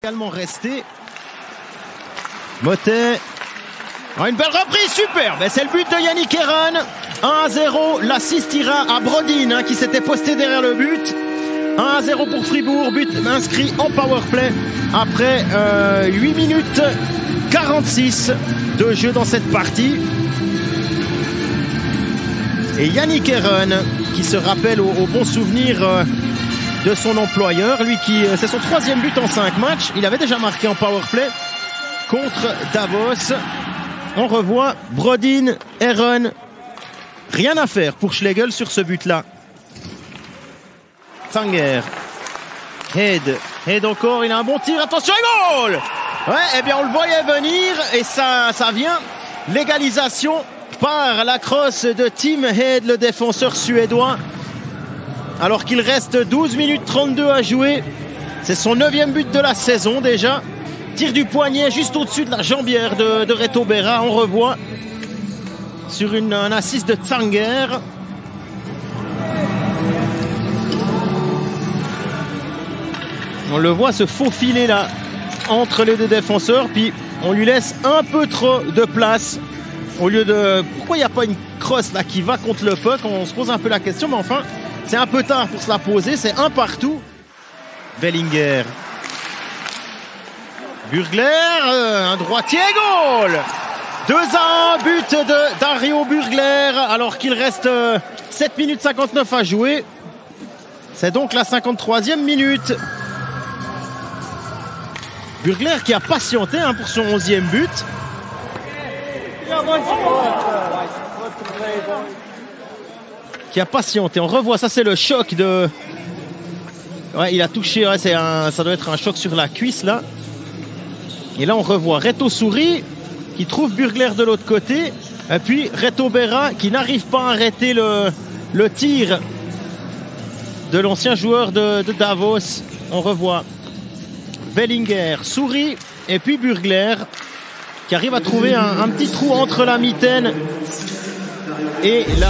Également resté. Motet. Une belle reprise, super. C'est le but de Yannick Heron. 1-0. L'assist ira à Brodin qui s'était posté derrière le but. 1-0 pour Fribourg. But inscrit en powerplay après 8 minutes 46 de jeu dans cette partie. Et Yannick Heron qui se rappelle au bon souvenir de son employeur, lui qui c'est son 3e but en 5 matchs. Il avait déjà marqué en powerplay contre Davos. On revoit Brodin, Heron. Rien à faire pour Schlegel sur ce but-là. Zanger. Head encore, il a un bon tir. Attention, et goal! Ouais, eh bien on le voyait venir et ça vient. L'égalisation par la crosse de Tim Head, le défenseur suédois. Alors qu'il reste 12 minutes 32 à jouer. C'est son 9e but de la saison déjà. Tir du poignet juste au-dessus de la jambière de Reto Berra. On revoit sur un assist de Zanger. On le voit se faufiler là entre les deux défenseurs. Puis on lui laisse un peu trop de place. Au lieu de... Pourquoi il n'y a pas une crosse là qui va contre le puck? On se pose un peu la question, mais enfin... C'est un peu tard pour se la poser, c'est un partout. Bellinger. Burgler, un droitier, goal! 2-1, but de Dario Burgler, alors qu'il reste 7 minutes 59 à jouer. C'est donc la 53e minute. Burgler qui a patienté pour son 11e but. Qui a patienté. On revoit, ça c'est le choc de... Ouais, il a touché, ouais, ça doit être un choc sur la cuisse là. Et là on revoit Reto sourit, qui trouve Burgler de l'autre côté. Et puis Reto Berra qui n'arrive pas à arrêter le tir de l'ancien joueur de Davos. On revoit Bellinger, sourit, et puis Burgler qui arrive à trouver un petit trou entre la mitaine et la...